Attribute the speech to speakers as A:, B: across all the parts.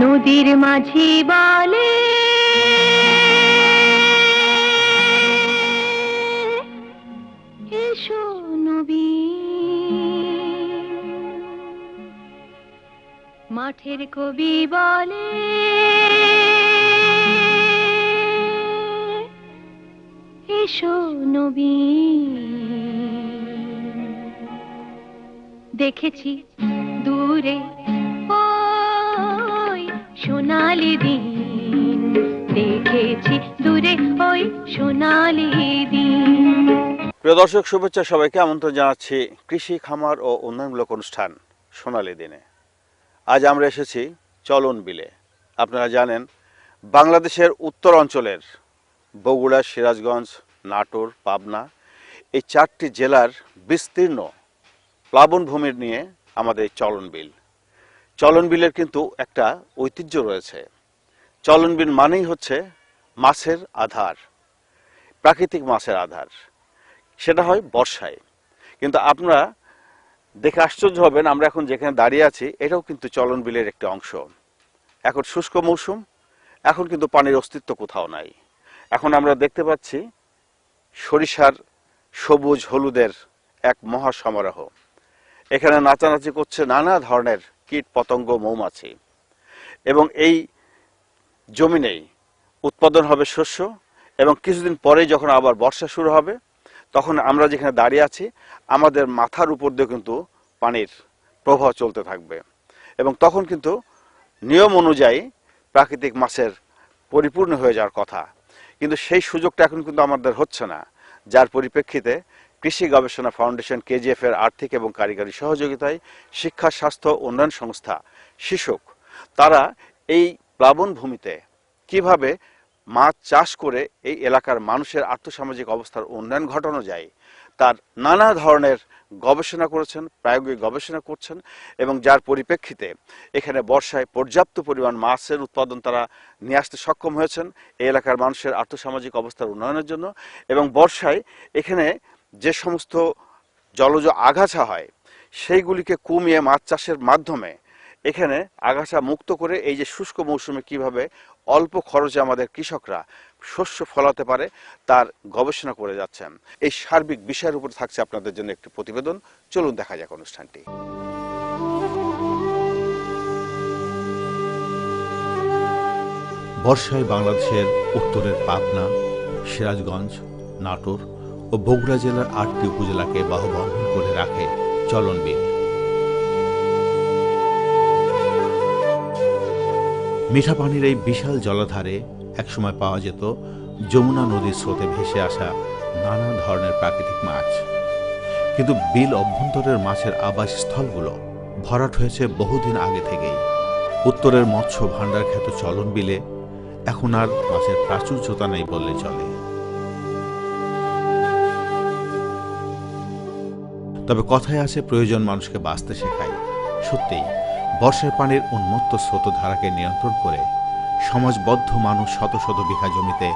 A: নদীর মাঝি বলে এসো নবীন, মাঠের কবি বলে এসো নবীন। দেখেছি দূরে ওই সোনালি দিন, দেখেছি দূরে ওই সোনালি দিন।
B: প্রিয় দর্শক, শুভেচ্ছা সবাইকে। আমন্ত্রণ জানাচ্ছি কৃষি, খামার ও উন্নয়নমূলক অনুষ্ঠান সোনালী দিনে। আজ আমরা এসেছি চলন বিলে। আপনারা জানেন, বাংলাদেশের উত্তর অঞ্চলের বগুড়া, সিরাজগঞ্জ, নাটোর, পাবনা এই 4টি জেলার বিস্তীর্ণ প্লাবনভূমির নিয়ে আমাদের চলন বিল। চলন বিলের কিন্তু একটা ঐতিহ্য রয়েছে। চলন বিল মানেই হচ্ছে মাছের আধার, প্রাকৃতিক মাছের আধার। সেটা হয় বর্ষায়। কিন্তু আপনারা দেখে আশ্চর্য হবেন, আমরা এখন যেখানে দাঁড়িয়ে আছি এটাও কিন্তু চলন বিলের একটি অংশ। এখন শুষ্ক মৌসুম, এখন কিন্তু পানির অস্তিত্ব কোথাও নাই। এখন আমরা দেখতে পাচ্ছি সরিষার সবুজ হলুদের এক মহা সমারোহ। এখানে নাচানাচি করছে নানা ধরনের কীট পতঙ্গ, মৌমাছি। এবং এই জমিনেই উৎপাদন হবে শস্য, এবং কিছুদিন পরেই যখন আবার বর্ষা শুরু হবে তখন আমরা যেখানে দাঁড়িয়ে আছি আমাদের মাথার উপর দিয়ে কিন্তু পানির প্রবাহ চলতে থাকবে, এবং তখন কিন্তু নিয়ম অনুযায়ী প্রাকৃতিক মাছের পরিপূর্ণ হয়ে যাওয়ার কথা। কিন্তু সেই সুযোগটা এখন কিন্তু আমাদের হচ্ছে না, যার পরিপ্রেক্ষিতে কৃষি গবেষণা ফাউন্ডেশন কেজিএফ এর আর্থিক এবং কারিগরি সহযোগিতায় শিক্ষা, স্বাস্থ্য উন্নয়ন সংস্থা শিশুক তারা এই প্লাবনভূমিতে কিভাবে মাছ চাষ করে এই এলাকার মানুষের আর্থসামাজিক অবস্থার উন্নয়ন ঘটানো যায় তার নানা ধরনের গবেষণা করেছেন, প্রায়োগিক গবেষণা করছেন, এবং যার পরিপ্রেক্ষিতে এখানে বর্ষায় পর্যাপ্ত পরিমাণ মাছের উৎপাদন তারা নিয়ে আসতে সক্ষম হয়েছেন এই এলাকার মানুষের আর্থসামাজিক অবস্থার উন্নয়নের জন্য। এবং বর্ষায় এখানে যে সমস্ত জলজ আগাছা হয় সেইগুলিকে কমিয়ে মাছ চাষের মাধ্যমে এখানে আগাছা মুক্ত করে এই যে শুষ্ক মৌসুমে কিভাবে অল্প খরচে আমাদের কৃষকরা শস্য ফলাতে পারে তার গবেষণা করে যাচ্ছেন। এই সার্বিক বিষয়ের উপর থাকছে আপনাদের জন্য একটি প্রতিবেদন। চলুন দেখা যাক অনুষ্ঠানটি।
C: বর্ষায় বাংলাদেশের উত্তরের পাবনা, সিরাজগঞ্জ, নাটোর ও বগুড়া জেলার 8টি উপজেলাকে বাহুবন্ধন করে রাখে চলন বিল। মিঠা পানির এই বিশাল জলাধারে একসময় পাওয়া যেত যমুনা নদীর স্রোতে ভেসে আসা নানা ধরনের প্রাকৃতিক মাছ। কিন্তু বিল অভ্যন্তরের মাছের আবাসস্থলগুলো ভরাট হয়েছে বহুদিন আগে থেকেই। উত্তরের মৎস্য ভাণ্ডার খ্যাত চলন বিলে এখন আর মাছের প্রাচুর্যতা নেই বললে চলে। তবে কথায় আছে, প্রয়োজন মানুষকে বাঁচতে শেখায়। সত্যিই বর্ষার পানির উন্মত্ত স্রোতধারাকে নিয়ন্ত্রণ করে সমাজবদ্ধ মানুষ শত শত বিঘা জমিতে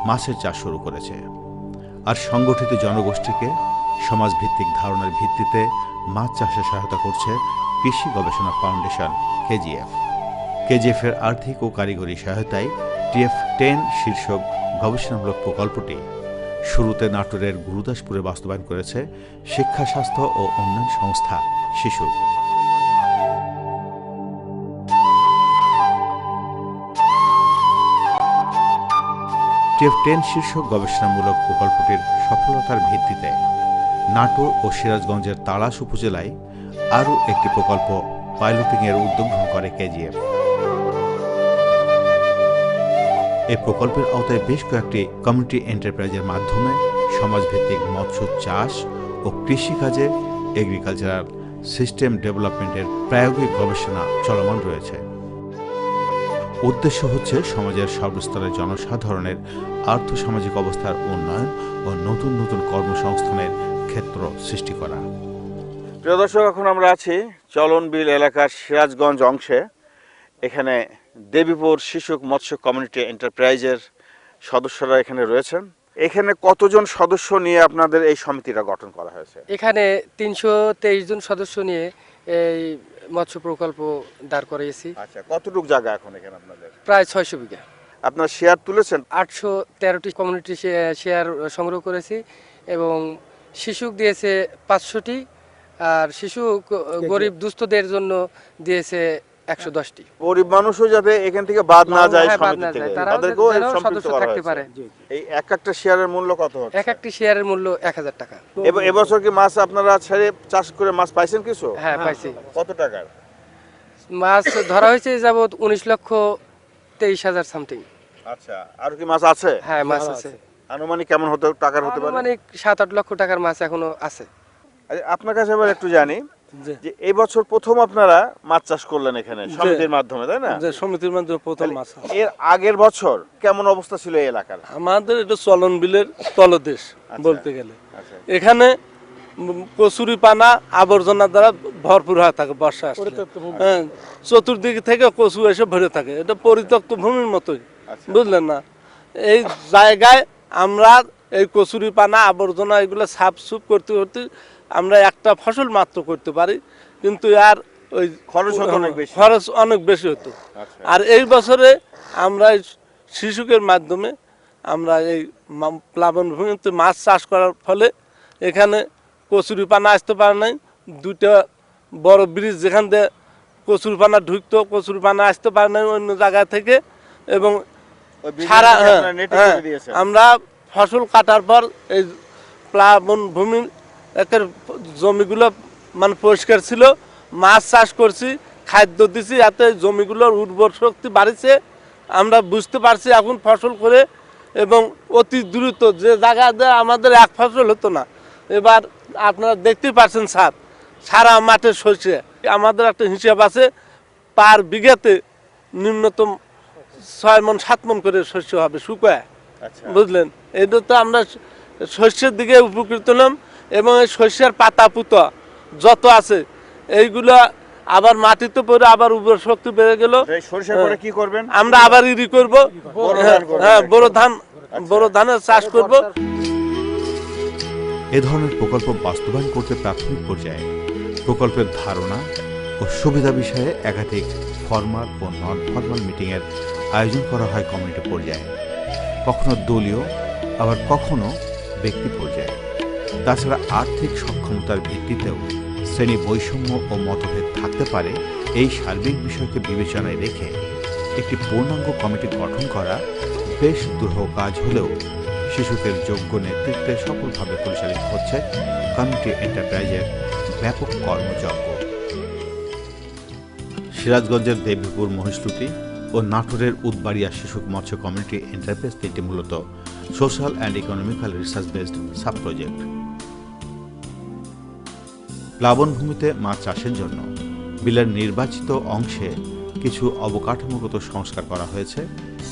C: মাছের চাষ শুরু করেছে। আর সংগঠিত জনগোষ্ঠীকে সমাজভিত্তিক ধারণার ভিত্তিতে মাছ চাষে সহায়তা করছে কৃষি গবেষণা ফাউন্ডেশন কেজিএফ। কেজিএফ এর আর্থিক ও কারিগরি সহায়তায় TF10 শীর্ষক গবেষণামূলক প্রকল্পটি শুরুতে নাটোরের গুরুদাসপুরে বাস্তবায়ন করেছে শিক্ষা, স্বাস্থ্য ও উন্নয়ন সংস্থা শিশু। TF10 শীর্ষক গবেষণামূলক প্রকল্পটির সফলতার ভিত্তিতে নাটোর ও সিরাজগঞ্জের তাড়াশ উপজেলায় আরও একটি প্রকল্প পাইলটিংয়ের উদ্যোগ গ্রহণ করে কেজিএফ। এই প্রকল্পের আওতায় বেশ কয়েকটি কমিউনিটি এন্টারপ্রাইজের মাধ্যমে সমাজভিত্তিক মৎস্য চাষ ও কৃষিকাজে এগ্রিকালচারাল সিস্টেম ডেভেলপমেন্টের প্রায়োগিক গবেষণা চলমান রয়েছে। উদ্দেশ্য হচ্ছে সমাজের সর্বস্তরের জনসাধারণের আর্থসামাজিক অবস্থার উন্নয়ন ও নতুন নতুন কর্মসংস্থানের ক্ষেত্র সৃষ্টি করা।
B: প্রিয় দর্শক, এখন আমরা আছি চলন বিল এলাকার সিরাজগঞ্জ অংশে। এখানে দেবীপুর শিশুক মৎস্য কমিউনিটি এন্টারপ্রাইজের সদস্যরা এখানে রয়েছেন। এখানে কতজন সদস্য নিয়ে আপনাদের এই সমিতিটা গঠন করা হয়েছে?
D: এখানে 323 জন সদস্য নিয়ে এই মৎস্য প্রকল্প দাঁড় করিয়েছি।
B: আচ্ছা, কতটুকু জায়গা এখন এখানে আপনাদের?
D: প্রায় 600 বিঘা।
B: আপনার শেয়ার তুলেছেন?
D: 813টি কমিউনিটি শেয়ার সংগ্রহ করেছি এবং শিশুক দিয়েছে 500টি, আর শিশু গরিব দুস্থদের জন্য দিয়েছে 110টি।
B: গরিব মানুষও যাতে এখান থেকে বাদ না যায়,
D: হ্যাঁ, বাদ
B: সমিতি
D: না
B: থেকে,
D: যায়, তারাও
B: তাদেরকেও
D: যেন
B: সম্পৃক্ত
D: সদস্য
B: করা
D: থাকতে
B: হয়েছে।
D: পারে।
B: এই এক একটা শেয়ারের মূল্য কত হচ্ছে?
D: এক একটি শেয়ারের মূল্য 1000 টাকা।
B: এবছর কি মাছ আপনারা ছেড়ে চাষ করে মাছ পাইছেন কিছু?
D: হ্যাঁ, পাইছি।
B: কত টাকার
D: মাছ ধরা হয়েছে যাবত 19,23,000 সামথিং।
B: আচ্ছা, আর কি মাছ আছে?
D: হ্যাঁ, মাছ আছে।
B: আনুমানিক কেমন টাকার হতে পারে?
D: মানে 7-8 লক্ষ টাকার মাছ এখনো আছে।
B: আচ্ছা, আপনার কাছে এবার একটু জানি যে এই বছর প্রথম আপনারা মাছ চাষ করলেন এখানে সমিতির মাধ্যমে, তাই না?
E: যে সমিতির মাধ্যমে প্রথম মাছ।
B: এর আগের বছর কেমন অবস্থা ছিল এই এলাকার?
E: আমাদের এটা চলন বিলের তলদেশ বলতে গেলে।
B: আচ্ছা।
E: এখানে কচুরি পানা আবর্জনা দ্বারা ভরপুর হয়ে থাকে বর্ষা আসলে। হ্যাঁ, চতুর্দিক থেকে কচু এসে ভরে থাকে, এটা পরিত্যক্ত ভূমির মতোই, বুঝলেন না? এই জায়গায় আমরা এই কচুরি পানা আবর্জনা এগুলো সাফ সুফ করতে করতে আমরা একটা ফসল মাত্র করতে পারি, কিন্তু আর ওই
B: খরচ
E: অনেক বেশি হতো।
B: আচ্ছা।
E: আর এই বছরে আমরা এই শিশুকের মাধ্যমে আমরা এই প্লাবন ভূমিতে মাছ চাষ করার ফলে এখানে কচুরি পানা আসতে পারে নাই। দুইটা বড় ব্রিজ যেখান দিয়ে কচুরি পানা ঢুকতো, কচুরি পানা আসতে পারে নাই অন্য জায়গা থেকে। এবং সারা আমরা ফসল কাটার পর এই প্লাবন ভূমির একের জমিগুলো মানে পরিষ্কার ছিল, মাছ চাষ করছি, খাদ্য দিছি, এতে জমিগুলোর উর্বর শক্তি বাড়িছে। আমরা বুঝতে পারছি এখন ফসল করে, এবং অতি দ্রুত যে জায়গাতে আমাদের এক ফসল হতো না, এবার আপনারা দেখতেই পাচ্ছেন স্যার, সারা মাঠে সরষে। আমাদের একটা হিসাব আছে, পার বিঘাতে নিম্নতম 6 মণ 7 মণ করে শস্য হবে শুকায়, বুঝলেন? এটা তো আমরা শস্যের দিকে উপকৃত হলাম। এবং এই শস্যের পাতা পুতা যত আছে এইগুলো আবার মাটিতে পড়ে আবার উর্বর শক্তি বেড়ে গেল।
B: কি করবেন?
E: আমরা আবার ইরি করবো, হ্যাঁ, বড় ধানের চাষ করব।
C: এ ধরনের প্রকল্প বাস্তবায়ন করতে প্রাথমিক পর্যায়ে প্রকল্পের ধারণা ও সুবিধা বিষয়ে একাধিক ফরমাল ও নন ফরমাল মিটিংয়ের আয়োজন করা হয় কমিউনিটি পর্যায়ে, কখনো দলীয়, আবার কখনো ব্যক্তি পর্যায়ে। তাছাড়া আর্থিক সক্ষমতার ভিত্তিতেও শ্রেণী বৈষম্য ও মতভেদ থাকতে পারে, এই সার্বিক বিষয়কে বিবেচনায় রেখে একটি পূর্ণাঙ্গ কমিটি গঠন করা বেশ দুরূহ কাজ হলেও শিশুদের যোগ্য নেতৃত্বে সফলভাবে পরিচালিত হচ্ছে কমিউনিটি এন্টারপ্রাইজের ব্যাপক কর্মযজ্ঞ। সিরাজগঞ্জের দেবীপুর মহিষলুটি ও নাটোরের উদবাড়িয়া শিশু মৎস্য কমিউনিটি এন্টারপ্রাইজ তিনটি মূলত social and economical research based sub project. প্লাবনভূমিতে মাছ চাষের জন্য বিলের নির্বাচিত অংশে কিছু অবকাঠামোগত সংস্কার করা হয়েছে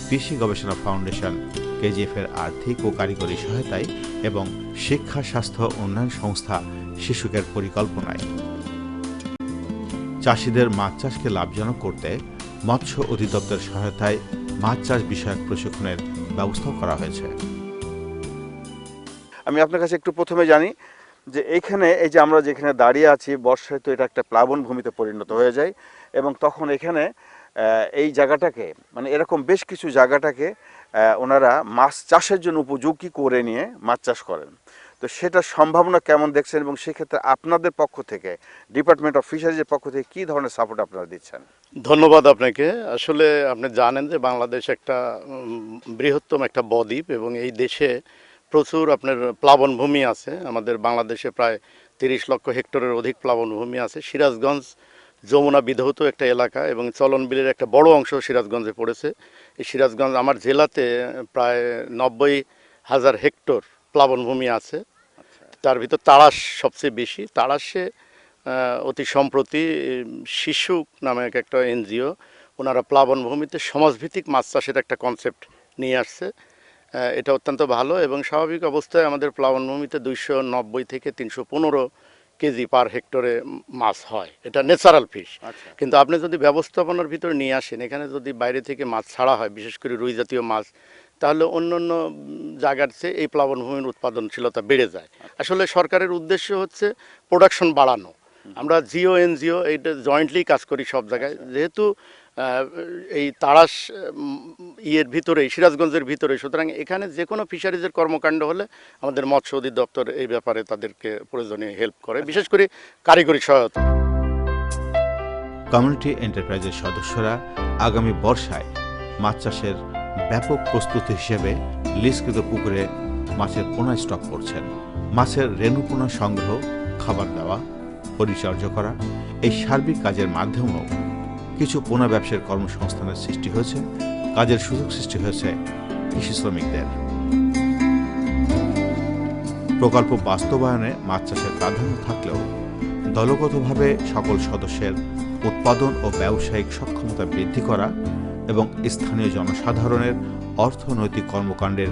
C: কৃষি গবেষণা ফাউন্ডেশন কেজিএফ এর আর্থিক ও কারিগরি সহায়তায় এবং শিক্ষা স্বাস্থ্য উন্নয়ন সংস্থা শিশুকের পরিকল্পনায়। চাষিদের মাছ চাষকে লাভজনক করতে মৎস্য অধিদপ্তর সহায়তায় মাছ চাষ বিষয়ক প্রশিক্ষণের ব্যবস্থাও করা হয়েছে।
B: আমি আপনার কাছে একটু প্রথমে জানি যে এইখানে এই যে আমরা যেখানে দাঁড়িয়ে আছি, বর্ষায় তো এটা একটা প্লাবন ভূমিতে পরিণত হয়ে যায়, এবং তখন এখানে এই জায়গাটাকে মানে এরকম বেশ কিছু জায়গাটাকে ওনারা মাছ চাষের জন্য উপযোগী করে নিয়ে মাছ চাষ করেন। তো সেটা সম্ভাবনা কেমন দেখছেন, এবং সেক্ষেত্রে আপনাদের পক্ষ থেকে ডিপার্টমেন্ট অফ ফিশারিজের পক্ষ থেকে কী ধরনের সাপোর্ট আপনারা দিচ্ছেন?
F: ধন্যবাদ আপনাকে। আসলে আপনি জানেন যে বাংলাদেশ একটা বৃহত্তম একটা বদ্বীপ, এবং এই দেশে প্রচুর আপনার প্লাবনভূমি আছে। আমাদের বাংলাদেশে প্রায় 30 লক্ষ হেক্টরের অধিক প্লাবনভূমি আছে। সিরাজগঞ্জ যমুনা বিধৌত একটা এলাকা, এবং চলন বিলের একটা বড় অংশ সিরাজগঞ্জে পড়েছে। এই সিরাজগঞ্জ আমার জেলাতে প্রায় 90,000 হেক্টর প্লাবনভূমি আছে। তার ভিতর তাড়াশ সবচেয়ে বেশি। তাড়াশে অতি সম্প্রতি শিশু নামে একটা এনজিও, ওনারা প্লাবনভূমিতে সমাজভিত্তিক মাছ চাষের একটা কনসেপ্ট নিয়ে আসছে। এটা অত্যন্ত ভালো, এবং স্বাভাবিক অবস্থায় আমাদের প্লাবনভূমিতে 290 থেকে 315 কেজি পার হেক্টরে মাছ হয়। এটা ন্যাচারাল ফিশ। কিন্তু আপনি যদি ব্যবস্থাপনার ভিতরে নিয়ে আসেন, এখানে যদি বাইরে থেকে মাছ ছাড়া হয়, বিশেষ করে রুই জাতীয় মাছ, তাহলে অন্য অন্য জায়গার চেয়ে এই প্লাবনভূমির উৎপাদনশীলতা বেড়ে যায়। আসলে সরকারের উদ্দেশ্য হচ্ছে প্রোডাকশন বাড়ানো, আমরা জিও এনজিও এইটা জয়েন্টলি কাজ করি সব জায়গায়, যেহেতু এই তাড়াশ ইয়ের ভিতরে, সিরাজগঞ্জের ভিতরে, সুতরাং এখানে যে কোনো ফিশারিজের কর্মকাণ্ড হলে আমাদের মৎস্য অধিদপ্তর এই ব্যাপারে তাদেরকে প্রয়োজনীয় হেল্প করে, বিশেষ করে কারিগরি সহায়তা।
C: কমিউনিটি এন্টারপ্রাইজের সদস্যরা আগামী বর্ষায় মাছ চাষের ব্যাপক প্রস্তুতি হিসেবে লিজকৃত পুকুরে মাছের পোনা স্টক করছেন। মাছের রেণুপোনা সংগ্রহ, খাবার দেওয়া, পরিচর্যা করা, এই সার্বিক কাজের মাধ্যমেও কিছু পোনা ব্যবসার কর্মসংস্থানের সৃষ্টি হয়েছে, কাজের সুযোগ সৃষ্টি হয়েছে কৃষি শ্রমিকদের। প্রকল্প বাস্তবায়নে মাছ চাষের প্রাধান্য থাকলেও দলগতভাবে সকল সদস্যের উৎপাদন ও ব্যবসায়িক সক্ষমতা বৃদ্ধি করা এবং স্থানীয় জনসাধারণের অর্থনৈতিক কর্মকাণ্ডের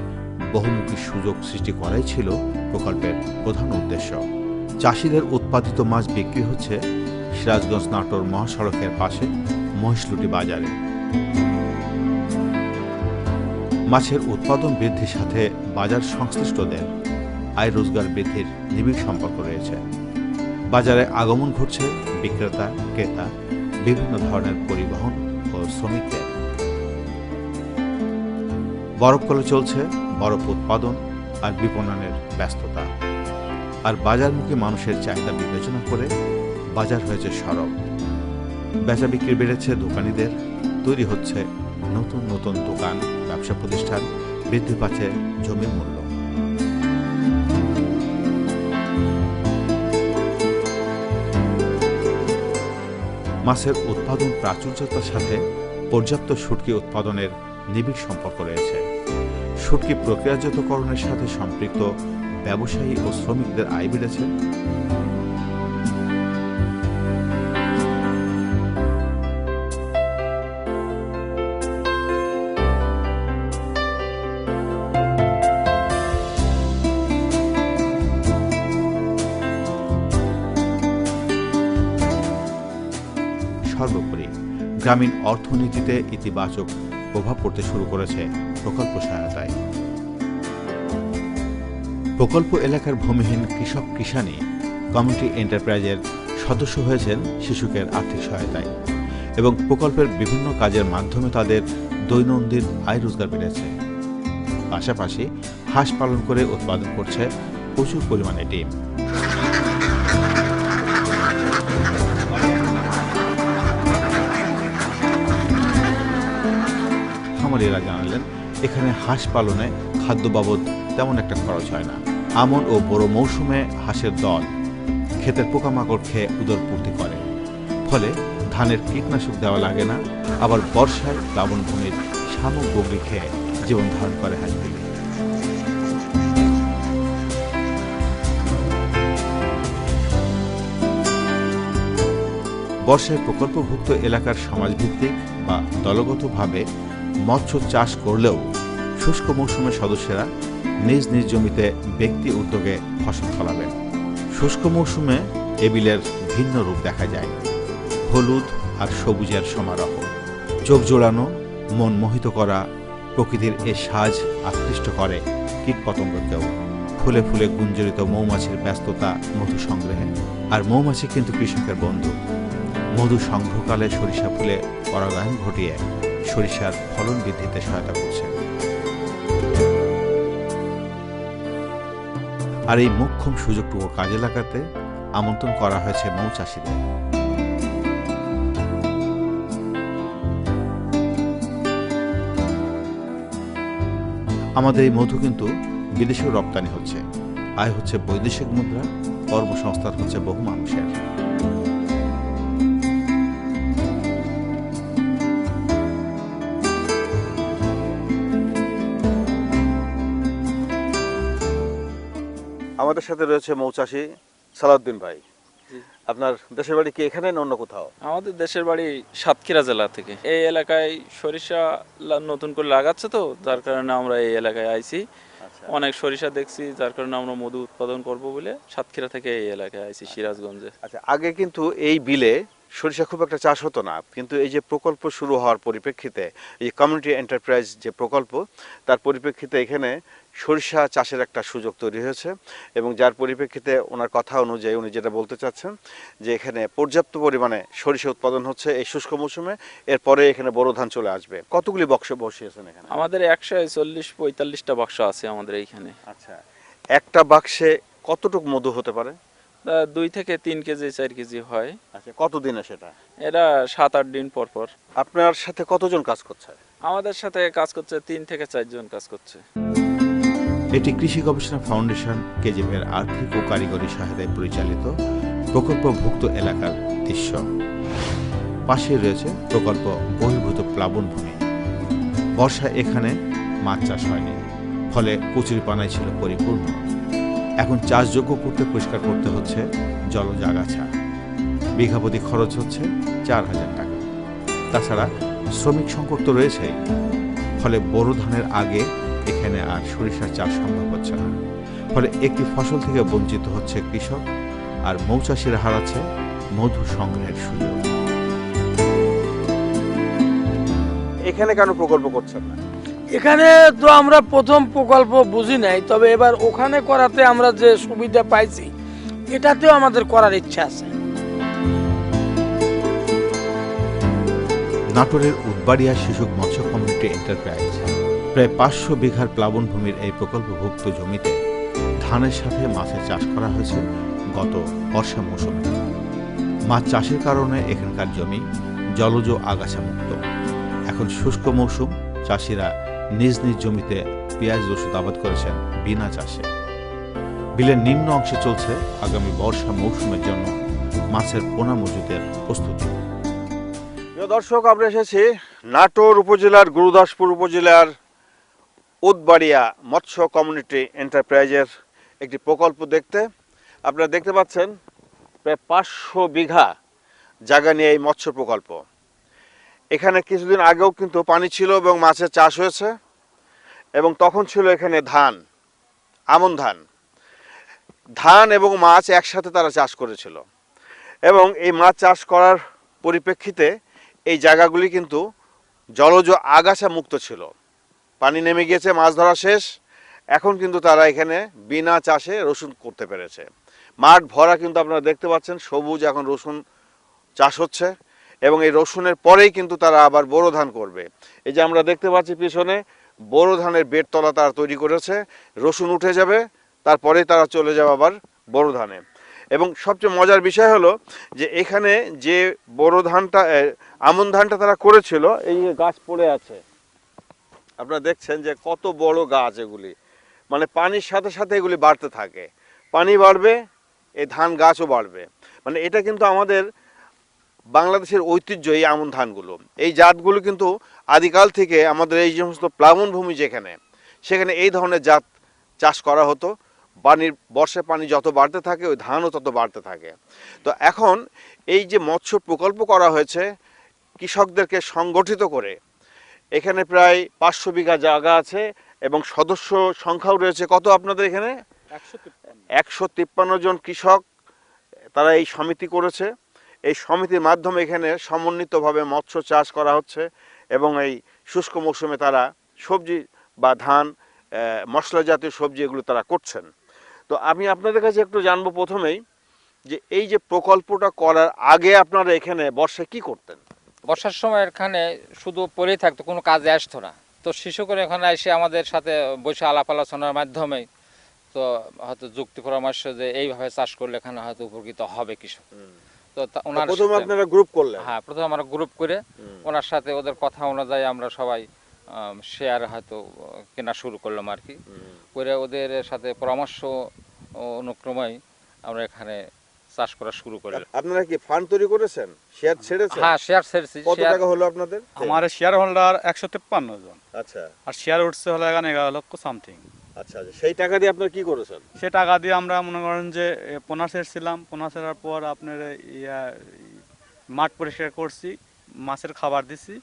C: বহুমুখী সুযোগ সৃষ্টি করাই ছিল প্রকল্পের প্রধান উদ্দেশ্য। চাষিদের উৎপাদিত মাছ বিক্রি হচ্ছে সিরাজগঞ্জ নাটোর মহাসড়কের পাশে মহিষলুটি বাজারে। মাছের উৎপাদন বৃদ্ধির সাথে বাজার সংশ্লিষ্টদের আয় রোজগার বৃদ্ধির নিবিড় সম্পর্ক রয়েছে। বাজারে আগমন ঘটছে বিক্রেতা, ক্রেতা, বিভিন্ন ধরনের পরিবহন ও শ্রমিকদের। বরফকলে চলছে বরফ উৎপাদন আর বিপণনের ব্যস্ততা। আর বাজারমুখী মানুষের চাহিদা বিবেচনা করে বাজার হয়েছে সরব। বেচা বিক্রি বেড়েছে দোকানিদের, তৈরি হচ্ছে নতুন নতুন দোকান, ব্যবসা প্রতিষ্ঠান, বৃদ্ধি পাচ্ছে জমির মূল্য। মাছের উৎপাদন প্রাচুর্যতার সাথে পর্যাপ্ত শুটকি উৎপাদনের নিবিড় সম্পর্ক রয়েছে। শুটকি প্রক্রিয়াজাতকরণের সাথে সম্পৃক্ত ব্যবসায়ী ও শ্রমিকদের আয় বেড়েছে। সর্বোপরি গ্রামীণ অর্থনীতিতে ইতিবাচক প্রভাব পড়তে শুরু করেছে প্রকল্প সহায়তায়। প্রকল্প এলাকার ভূমিহীন কৃষক কিষানি কমিউনিটি এন্টারপ্রাইজের সদস্য হয়েছেন শিশুকের আর্থিক সহায়তায় এবং প্রকল্পের বিভিন্ন কাজের মাধ্যমে তাদের দৈনন্দিন আয় রোজগার বেড়েছে। পাশাপাশি হাঁস পালন করে উৎপাদন করছে প্রচুর পরিমাণে ডিম। খামারিরা জানালেন, এখানে হাঁস পালনে খাদ্য বাবদ তেমন একটা খরচ হয় না। আমন ও বড় মৌসুমে হাঁসের দল ক্ষেতের পোকামাকড় খেয়ে উদরপূর্তি করে, ফলে ধানের কীটনাশক দেওয়া লাগে না। আবার বর্ষায় প্লাবনভূমির শামুক বগলি খেয়ে জীবন ধারণ করে হাঁসগুলি। বর্ষায় প্রকল্পভুক্ত এলাকার সমাজভিত্তিক বা দলগতভাবে মৎস্য চাষ করলেও শুষ্ক মৌসুমের সদস্যরা নিজ নিজ জমিতে ব্যক্তি উদ্যোগে ফসল ফলাবেন। শুষ্ক মৌসুমে এ বিলের ভিন্ন রূপ দেখা যায়। হলুদ আর সবুজের সমারোহ, চোখ জোড়ানো, মন মোহিত করা প্রকৃতির এ সাজ আকৃষ্ট করে কীটপতঙ্গকেও। ফুলে ফুলে গুঞ্জরিত মৌমাছির ব্যস্ততা মধু সংগ্রহে। আর মৌমাছি কিন্তু কৃষকের বন্ধু। মধু সংগ্রহকালে সরিষা ফুলে পরাগায়ন ঘটিয়ে সরিষার ফলন বৃদ্ধিতে সহায়তা করছে। আর এই মোক্ষম সুযোগটুকু কাজে লাগাতে আমন্ত্রণ করা হয়েছে মৌচাষীদের। আমাদের এই মধু কিন্তু বিদেশেও রপ্তানি হচ্ছে, আয় হচ্ছে বৈদেশিক মুদ্রা, কর্মসংস্থান হচ্ছে বহু মানুষের।
B: আমাদের সাথে রয়েছে মৌচাষী সালাউদ্দিন ভাই। আপনার দেশের বাড়ি কি এখানে না অন্য কোথাও?
G: আমাদের দেশের বাড়ি সাতক্ষীরা জেলা থেকে। এই এলাকায় সরিষা নতুন করে লাগাচ্ছে, তো যার কারণে আমরা এই এলাকায় আইছি। অনেক সরিষা দেখছি, যার কারণে আমরা মধু উৎপাদন করব বলে সাতক্ষীরা থেকে এই এলাকায় আইছি, সিরাজগঞ্জে।
B: আচ্ছা, আগে কিন্তু এই বিলে সরিষা খুব একটা চাষ হতো না, কিন্তু এই যে প্রকল্প শুরু হওয়ার পরিপ্রেক্ষিতে, এই যে কমিউনিটি এন্টারপ্রাইজ যে প্রকল্প, তার পরিপ্রেক্ষিতে এখানে সরিষা চাষের একটা সুযোগ তৈরি হয়েছে। এবং যার পরিপ্রেক্ষিতে ওনার কথা অনুযায়ী উনি যেটা বলতে চাচ্ছেন যে এখানে পর্যাপ্ত পরিমাণে সরিষা উৎপাদন হচ্ছে এই শুষ্ক মৌসুমে, এরপরে এখানে বোরো ধান চলে আসবে। কতগুলি বক্স বসিয়েছেন এখানে?
G: আমাদের 140-45টা বাক্স আছে আমাদের এইখানে।
B: আচ্ছা, একটা বাক্সে কতটুকু মধু হতে পারে?
G: 2 থেকে 3 কেজি 4 কেজি হয়।
B: আচ্ছা, কতদিনে সেটা?
G: এটা 7-8 দিন পর পর।
B: আপনার সাথে কতজন কাজ করছে?
G: আমাদের সাথে কাজ করছে 3 থেকে 4 জন কাজ করছে।
C: এটি কৃষি গবেষণা ফাউন্ডেশন কেজিএফের আর্থিক ও কারিগরি সহায়তায় পরিচালিত প্রকল্পভুক্ত এলাকার দৃশ্য। পাশে রয়েছে প্রকল্প বহির্ভূত প্লাবনভূমি। বর্ষায় এখানে মাছ চাষ হয়নি, ফলে কচুরিপানায় ছিল পরিপূর্ণ। এখন চাষযোগ্য করতে পরিষ্কার করতে হচ্ছে জলজ আগাছা। বিঘাপতি খরচ হচ্ছে 4000 টাকা। তাছাড়া শ্রমিক সংকট তো রয়েছেই, ফলে বোরো ধানের আগে এখানে আর সরিষার চাষ সম্ভব হচ্ছে না। ফলে একটি ফসল থেকে বঞ্চিত হচ্ছে কৃষক, আর মৌচাষিরা হারাচ্ছে মধু সংগ্রহের সুযোগ।
B: এখানে কেন প্রকল্প করছেন না?
H: এখানে তো আমরা প্রথম প্রকল্প বুঝি নাই, তবে এবার ওখানে করাতে আমরা যে সুবিধা পাইছি এটাতেও আমাদের করার ইচ্ছা আছে।
C: নাটোরের উৎবাড়িয়া শিশুক মৎস্য কমিউনিটি এন্টারপ্রাইজ প্রায় 500 বিঘার প্লাবনভূমির এই প্রকল্পভুক্ত জমিতে ধানের সাথে মাছের চাষ করা হয়েছে গত বর্ষা মৌসুমে। মাছ চাষের কারণে এখানকার জমি জলজ আগাছা মুক্ত। এখন শুষ্ক মৌসুম, চাষিরা নিজ নিজ জমিতে পেঁয়াজ রসুন আবাদ করেছেন বিনা চাষে। বিলের নিম্ন অংশে চলছে আগামী বর্ষা মৌসুমের জন্য মাছের পোনা মজুদের প্রস্তুতি।
B: প্রিয় দর্শক, আমরা এসেছি নাটোর উপজেলার গুরুদাসপুর উপজেলার উৎবাড়িয়া মৎস্য কমিউনিটি এন্টারপ্রাইজের একটি প্রকল্প দেখতে। আপনারা দেখতে পাচ্ছেন প্রায় 500 বিঘা জায়গা নিয়ে এই মৎস্য প্রকল্প। এখানে কিছুদিন আগেও কিন্তু পানি ছিল এবং মাছের চাষ হয়েছে, এবং তখন ছিল এখানে ধান, আমন ধান। ধান এবং মাছ একসাথে তারা চাষ করেছিল, এবং এই মাছ চাষ করার পরিপ্রেক্ষিতে এই জায়গাগুলি কিন্তু জলজ আগাছা মুক্ত ছিল। পানি নেমে গিয়েছে, মাছ ধরা শেষ, এখন কিন্তু তারা এখানে বিনা চাষে রসুন করতে পেরেছে। মাঠ ভরা কিন্তু আপনারা দেখতে পাচ্ছেন সবুজ, এখন রসুন চাষ হচ্ছে, এবং এই রসুনের পরেই কিন্তু তারা আবার বোরো ধান করবে। এই যে আমরা দেখতে পাচ্ছি পিছনে বোরো ধানের বেডতলা তারা তৈরি করেছে, রসুন উঠে যাবে, তারপরেই তারা চলে যাবে আবার বোরো ধানে। এবং সবচেয়ে মজার বিষয় হলো যে এখানে যে বোরো ধানটা, আমন ধানটা তারা করেছিল, এই গাছ পড়ে আছে, আপনারা দেখছেন যে কত বড় গাছ এগুলি, মানে পানির সাথে সাথে এগুলি বাড়তে থাকে, পানি বাড়বে এই ধান গাছও বাড়বে। মানে এটা কিন্তু আমাদের বাংলাদেশের ঐতিহ্য, এই আমন ধানগুলো, এই জাতগুলো কিন্তু আদিকাল থেকে আমাদের এই সমস্ত প্লাবনভূমি যেখানে, সেখানে এই ধরনের জাত চাষ করা হতো। পানির বর্ষায় পানি যত বাড়তে থাকে ওই ধানও তত বাড়তে থাকে। তো এখন এই যে মৎস্য প্রকল্প করা হয়েছে কৃষকদেরকে সংগঠিত করে, এখানে প্রায় 500 বিঘা জায়গা আছে, এবং সদস্য সংখ্যাও রয়েছে কত আপনাদের এখানে? 153 জন কৃষক তারা এই সমিতি করেছে। এই সমিতির মাধ্যমে এখানে সমন্বিতভাবে মৎস্য চাষ করা হচ্ছে, এবং এই শুষ্ক মৌসুমে তারা সবজি বা ধান, মশলা জাতীয় সবজি এগুলো তারা করছেন। তো আমি আপনাদের কাছে একটু জানবো প্রথমেই যে এই যে প্রকল্পটা করার আগে আপনারা এখানে বর্ষায় কি করতেন?
I: বর্ষার সময় এখানে শুধু পড়েই থাকতো, কোনো কাজে আসতো না। তো শিশু করে এখানে এসে আমাদের সাথে বসে আলাপ আলোচনার মাধ্যমে তো হয়তো যুক্তি পরামর্শ যে এইভাবে চাষ করলে এখানে হয়তো উপকৃত হবে কৃষক। তো ওনার
B: প্রথমে আপনারা গ্রুপ করলেন?
I: হ্যাঁ, প্রথমে আমরা গ্রুপ করে ওনার সাথে ওদের কথা অনুযায়ী আমরা সবাই শেয়ার হয়তো কেনা শুরু করলাম আর কি, করে ওদের সাথে পরামর্শ অনুক্রমেই আমরা এখানে চাষ করা শুরু করলাম।
B: আপনারা কি ফান্ড তৈরি করেছেন, শেয়ার ছেড়েছেন?
I: হ্যাঁ, শেয়ার ছেড়েছি।
B: কত টাকা হলো আপনাদের?
J: আমার শেয়ার হোল্ডার 153 জন।
B: আচ্ছা,
J: আর শেয়ার উঠছে হলো 11 লক্ষ সামথিং।
B: আচ্ছা, সেই টাকা দিয়ে আপনারা কি করেছেন?
J: সে টাকা দিয়ে আমরা মনে করেন যে পোনা ছেড়ছিলাম, পোনা ছেড়ার পর আপনার মাঠ পরিষ্কার করছি, মাছের খাবার দিছি।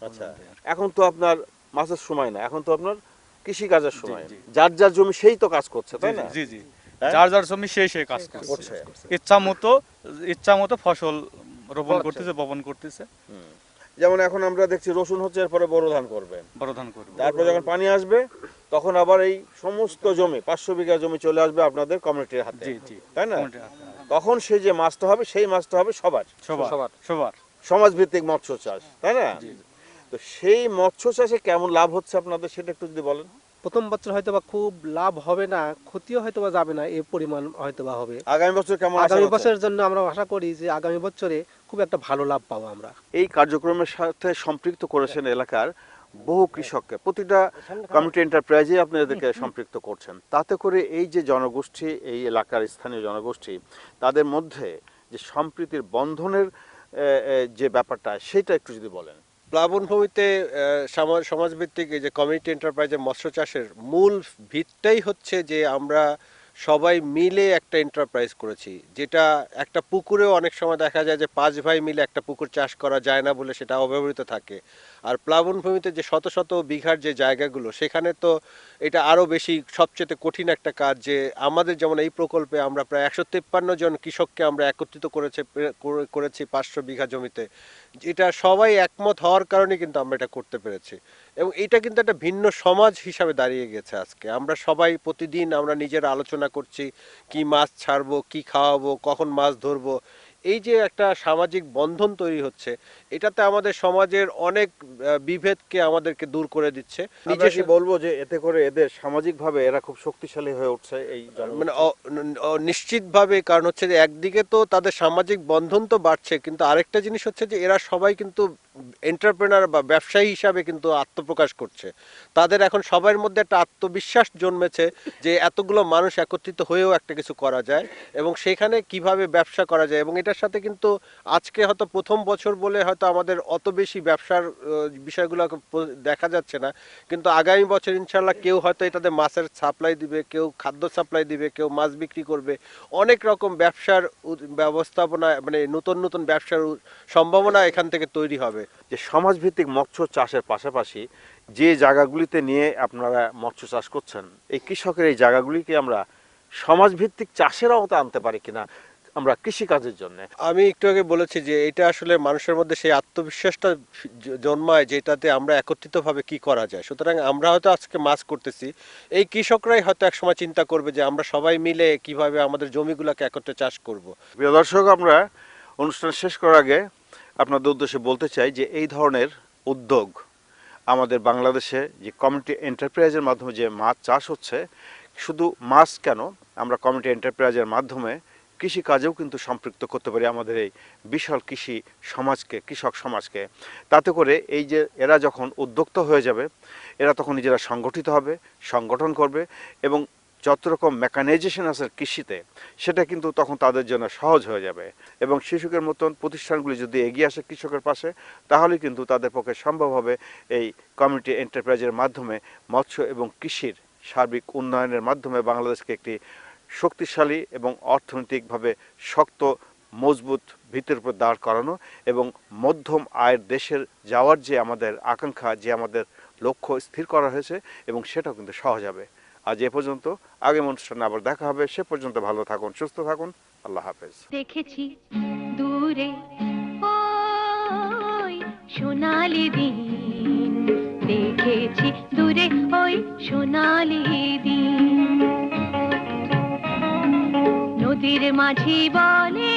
B: আচ্ছা, এখন তো আপনার মাছের সময় না, এখন তো আপনার কৃষি কাজের সময়। যার যার জমি সেই তো কাজ করছে, তাই না?
J: জি, যার যার জমি সেই কাজ করছে, ইচ্ছা মতো ফসল রোপণ করতেছে, বপন করতেছে,
B: যেমন এখন আমরা দেখছি রসুন হচ্ছে, এরপরে বড় ধান করবেন,
J: বড় ধান করবে।
B: তারপর যখন পানি আসবে তখন আবার এই সমস্ত জমি 500 বিঘা জমি চলে আসবে আপনাদের কমিউনিটির হাতে,
J: জি জি,
B: তাই না?
J: কমিটির হাতে।
B: তখন সেই যে মাছটা হবে সেই মাছটা হবে সবার,
J: সবার সবার
B: সমাজভিত্তিক মৎস্য চাষ, তাই না? তো সেই মৎস্য চাষে কেমন লাভ হচ্ছে আপনাদের সেটা একটু যদি বলেন।
K: প্রথম বছর হয়তো বা খুব লাভ হবে না, ক্ষতিও হয়তো বা যাবে না, এই পরিমাণ হয়তো বা হবে।
B: আগামী বছর কেমন আশা
K: আগামী
B: করছেন?
K: বছরের জন্য আমরা আশা করি যে আগামী বছরে খুব একটা ভালো লাভ পাবো আমরা।
B: এই কার্যক্রমের সাথে সম্পৃক্ত করেছেন এলাকার বহু কৃষককে, প্রতিটা কমিউনিটি এন্টারপ্রাইজে আপনি এদেরকে সম্পৃক্ত করছেন, তাতে করে এই যে জনগোষ্ঠী, এই এলাকার স্থানীয় জনগোষ্ঠী, তাদের মধ্যে যে সম্প্রীতির বন্ধনের যে ব্যাপারটা সেটা একটু যদি বলেন।
L: প্লাবনভূমিতে সমাজভিত্তিক এই যে কমিউনিটি এন্টারপ্রাইজের মৎস্য চাষের মূল ভিতটাই হচ্ছে যে আমরা সবাই মিলে একটা এন্টারপ্রাইজ করেছি, যেটা একটা পুকুরেও অনেক সময় দেখা যায় যে 5 ভাই মিলে একটা পুকুর চাষ করা যায় না বলে সেটা অব্যবহৃত থাকে। আর প্লাবনভূমিতে যে শত শত বিঘার যে জায়গাগুলো, সেখানে তো এটা আরও বেশি সবচেয়ে কঠিন একটা কাজ। যে আমাদের যেমন এই প্রকল্পে আমরা প্রায় 153 জন কৃষককে আমরা একত্রিত করেছি 500 বিঘা জমিতে, এটা সবাই একমত হওয়ার কারণে কিন্তু আমরা এটা করতে পেরেছি। এবং এটা কিন্তু একটা ভিন্ন সমাজ হিসাবে দাঁড়িয়ে গেছে আজকে। আমরা সবাই প্রতিদিন আমরা নিজেরা আলোচনা করছি কি মাছ ছাড়বো, কি খাওয়াবো, কখন মাছ ধরবো। এই যে একটা সামাজিক বন্ধন তৈরি হচ্ছে, এটাতে আমাদের সমাজের অনেক বিভেদকে আমাদেরকে দূর করে দিচ্ছে।
B: নিজে কি বলবো যে এতে করে এদের সামাজিকভাবে এরা খুব শক্তিশালী হয়ে উঠছে এই
L: মানে নিশ্চিতভাবে, কারণ হচ্ছে যে একদিকে তো তাদের সামাজিক বন্ধন তো বাড়ছে, কিন্তু আরেকটা জিনিস হচ্ছে যে এরা সবাই কিন্তু এন্টারপ্রেনার বা ব্যবসায়ী হিসাবে কিন্তু আত্মপ্রকাশ করছে। তাদের এখন সবার মধ্যে একটা আত্মবিশ্বাস জন্মেছে যে এতগুলো মানুষ একত্রিত হয়েও একটা কিছু করা যায় এবং সেখানে কিভাবে ব্যবসা করা যায়। এবং এটার সাথে কিন্তু আজকে হয়তো প্রথম বছর বলে হয়তো আমাদের অত বেশি ব্যবসার বিষয়গুলো দেখা যাচ্ছে না, কিন্তু আগামী বছর ইনশাল্লাহ কেউ হয়তো এটাতে মাছের সাপ্লাই দিবে, কেউ খাদ্য সাপ্লাই দিবে, কেউ মাছ বিক্রি করবে। অনেক রকম ব্যবসার ব্যবস্থাপনা, মানে নতুন নতুন ব্যবসার সম্ভাবনা এখান থেকে তৈরি হবে।
B: যে সমাজভিত্তিক মৎস্য চাষের পাশাপাশি যে জায়গাগুলিতে নিয়ে আপনারা মৎস্য চাষ করছেন, এই কৃষকের এই জায়গাগুলিকে আমরা সমাজভিত্তিক চাষের আওতায় আনতে পারি কিনা আমরা কৃষিকাজের জন্য।
L: আমি একটু আগে বলেছি যে এটা আসলে মানুষের মধ্যে সেই আত্মবিশ্বাসটা জন্মায় যেটাতে আমরা একত্রিতভাবে কি করা যায়। সুতরাং আমরা হয়তো আজকে মাছ করতেছি, এই কৃষকরাই হয়তো একসময় চিন্তা করবে যে আমরা সবাই মিলে কিভাবে আমাদের জমিগুলোকে একত্রে চাষ করব।
B: প্রিয় দর্শক, আমরা অনুষ্ঠান শেষ করার আগে আপনাদের উদ্দেশ্যে বলতে চাই যে এই ধরনের উদ্যোগ আমাদের বাংলাদেশে যে কমিউনিটি এন্টারপ্রাইজের মাধ্যমে যে মাছ চাষ হচ্ছে, শুধু মাছ কেন, আমরা কমিউনিটি এন্টারপ্রাইজের মাধ্যমে কৃষিকাজেও কিন্তু সম্পৃক্ত করতে পারি আমাদের এই বিশাল কৃষি সমাজকে, কৃষক সমাজকে। তাতে করে এই যে এরা যখন উদ্যোক্তা হয়ে যাবে, এরা তখন নিজেরা সংগঠিত হবে, সংগঠন করবে এবং যত রকম মেকানাইজেশন আছে কৃষিতে, সেটা কিন্তু তখন তাদের জন্য সহজ হয়ে যাবে। এবং শিশুকের মতন প্রতিষ্ঠানগুলি যদি এগিয়ে আসে কৃষকের পাশে, তাহলে কিন্তু তাদের পক্ষে সম্ভব হবে এই কমিউনিটি এন্টারপ্রাইজের মাধ্যমে মৎস্য এবং কৃষির সার্বিক উন্নয়নের মাধ্যমে বাংলাদেশকে একটি শক্তিশালী এবং অর্থনৈতিকভাবে শক্ত মজবুত ভিত্তির উপর দাঁড় করানো এবং মধ্যম আয়ের দেশের যাওয়ার যে আমাদের আকাঙ্ক্ষা, যে আমাদের লক্ষ্য স্থির করা হয়েছে, এবং সেটাও কিন্তু সহজ হবে। আজ এ পর্যন্ত, আগামী অনুষ্ঠানে আবার দেখা হবে। সে পর্যন্ত ভালো থাকুন, সুস্থ থাকুন। আল্লাহ হাফেজ।
A: দেখেছি দূরে ওই সোনালি দিন, দেখেছি দূরে ওই সোনালি দিন, নদীর মাঝি বলে